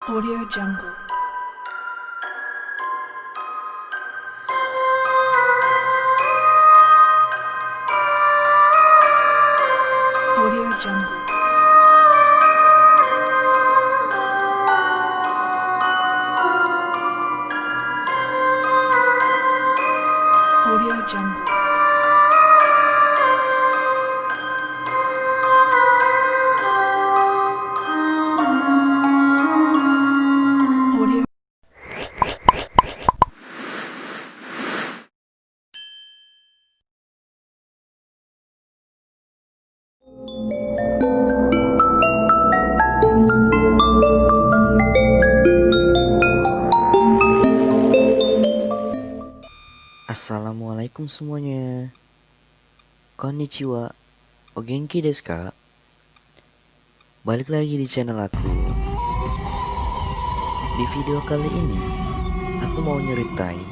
Audio Jungle. Audio Jungle. Audio Jungle. Audio. Assalamualaikum semuanya. Konnichiwa. O genki desu ka? Balik lagi di channel aku. Di video kali ini, aku mau nyeritain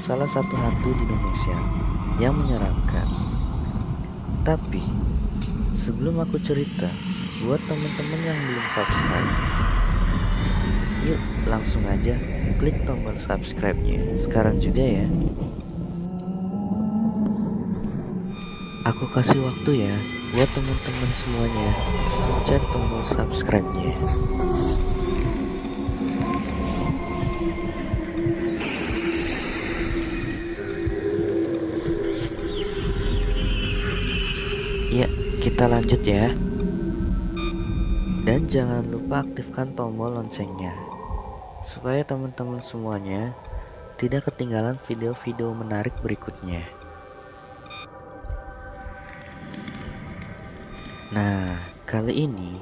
salah satu hantu di Indonesia yang menyeramkan. Tapi, sebelum aku cerita, buat temen-temen yang belum subscribe, yuk langsung aja klik tombol subscribe-nya sekarang juga ya. Aku kasih waktu ya buat teman-teman semuanya pencet tombol subscribe-nya. Ya, kita lanjut ya. Dan jangan lupa aktifkan tombol loncengnya supaya teman-teman semuanya tidak ketinggalan video-video menarik berikutnya. Nah, kali ini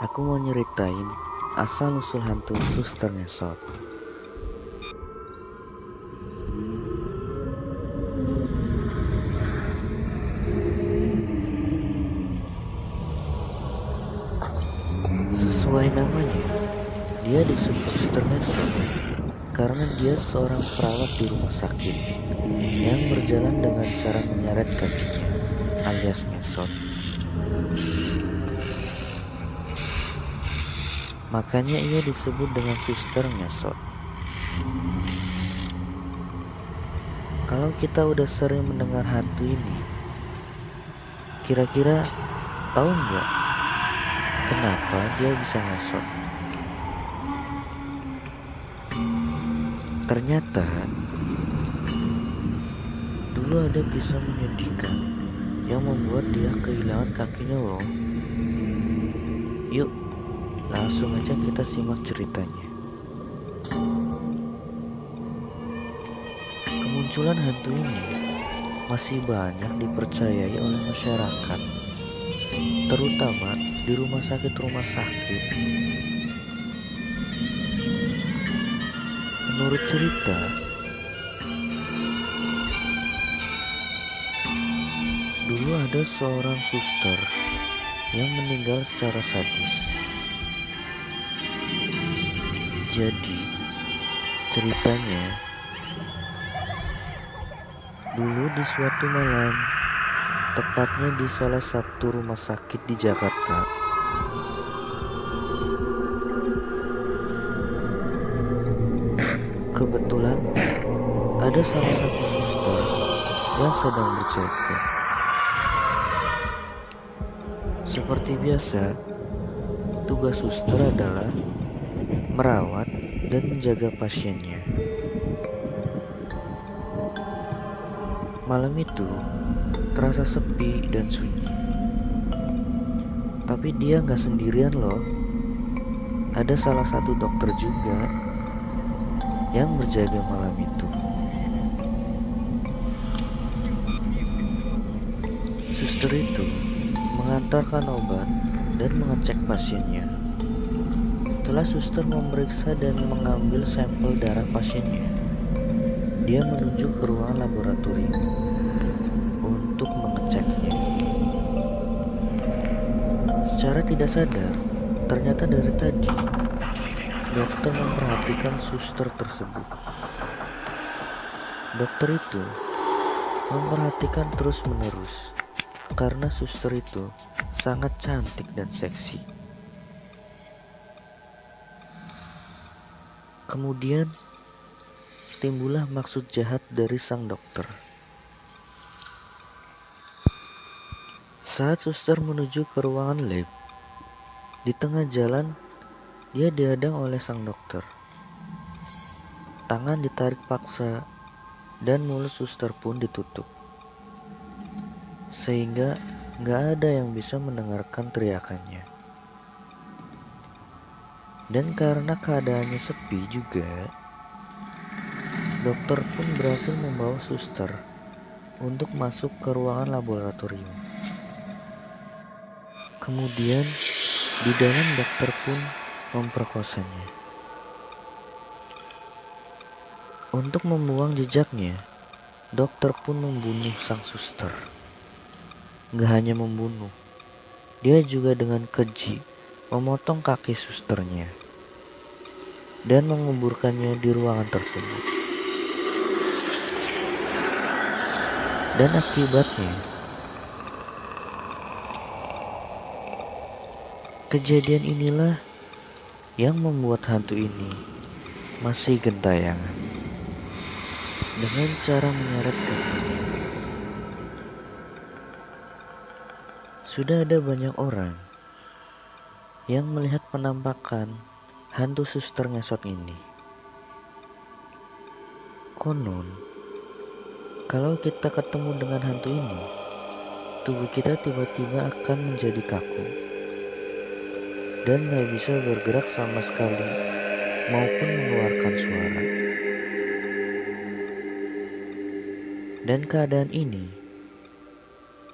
aku mau nyeritain asal-usul hantu Suster Ngesot. Sesuai namanya, dia disebut Suster Ngesot karena dia seorang perawat di rumah sakit yang berjalan dengan cara menyeret kakinya alias ngesot. Makanya ia disebut dengan Suster Ngesot. Kalau kita udah sering mendengar hantu ini, kira-kira tahu nggak kenapa dia bisa ngesot? Ternyata dulu ada kisah menyedihkan yang membuat dia kehilangan kakinya loh. Yuk, langsung aja kita simak ceritanya. Kemunculan hantu ini masih banyak dipercayai oleh masyarakat, terutama di rumah sakit. Menurut cerita, dulu ada seorang suster yang meninggal secara sadis. Jadi, ceritanya, dulu di suatu malam, tepatnya di salah satu rumah sakit di Jakarta, kebetulan ada salah satu suster yang sedang berjaga. Seperti biasa, tugas suster adalah merawat dan menjaga pasiennya. Malam itu terasa sepi dan sunyi. Tapi dia gak sendirian loh. Ada salah satu dokter juga yang berjaga malam itu. Suster itu mengantarkan obat dan mengecek pasiennya. Setelah suster memeriksa dan mengambil sampel darah pasiennya, dia menuju ke ruang laboratorium untuk mengeceknya. Secara tidak sadar, ternyata dari tadi dokter memperhatikan suster tersebut. Dokter itu memperhatikan terus-menerus karena suster itu sangat cantik dan seksi. Kemudian timbullah maksud jahat dari sang dokter. Saat suster menuju ke ruangan lab, di tengah jalan dia dihadang oleh sang dokter. Tangan ditarik paksa dan mulut suster pun ditutup, sehingga gak ada yang bisa mendengarkan teriakannya. Dan karena keadaannya sepi juga, dokter pun berhasil membawa suster untuk masuk ke ruangan laboratorium. Kemudian di dalam dokter pun memperkosanya. Untuk membuang jejaknya, dokter pun membunuh sang suster. Gak hanya membunuh, dia juga dengan keji memotong kaki susternya dan menguburkannya di ruangan tersebut. Dan akibatnya, kejadian inilah yang membuat hantu ini masih gentayangan dengan cara menyeret kakinya. Sudah ada banyak orang yang melihat penampakan hantu suster ngesot ini. Konon, kalau kita ketemu dengan hantu ini, tubuh kita tiba-tiba akan menjadi kaku dan gak bisa bergerak sama sekali maupun mengeluarkan suara. Dan keadaan ini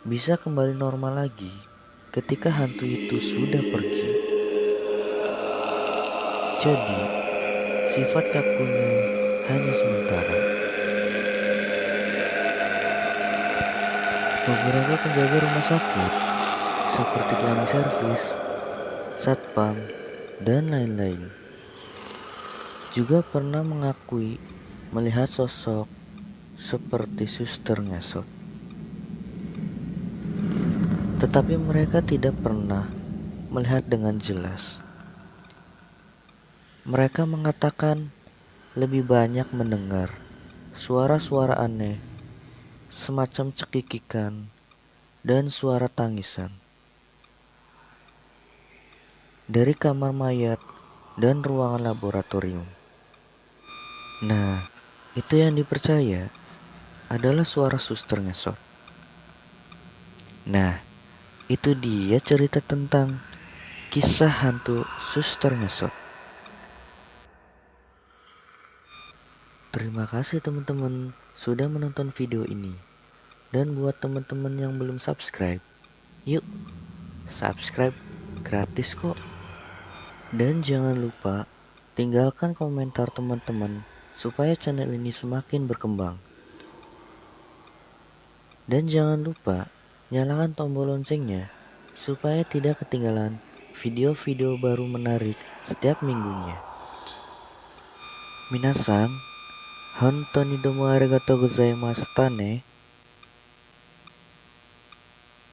bisa kembali normal lagi ketika hantu itu sudah pergi. Jadi, sifat kakunya hanya sementara. Beberapa penjaga rumah sakit seperti cleaning service, satpam, dan lain-lain juga pernah mengakui melihat sosok seperti suster ngesot. Tetapi mereka tidak pernah melihat dengan jelas. Mereka mengatakan lebih banyak mendengar suara-suara aneh, semacam cekikikan dan suara tangisan dari kamar mayat dan ruangan laboratorium. Nah, itu yang dipercaya adalah suara suster ngesot. Nah, itu dia cerita tentang kisah hantu suster ngesot. Terima kasih teman-teman sudah menonton video ini. Dan buat teman-teman yang belum subscribe, yuk subscribe, gratis kok. Dan jangan lupa tinggalkan komentar teman-teman supaya channel ini semakin berkembang. Dan jangan lupa nyalakan tombol loncengnya supaya tidak ketinggalan video-video baru menarik setiap minggunya. Minasan, honton ni domo arigatou gozaimashita ne.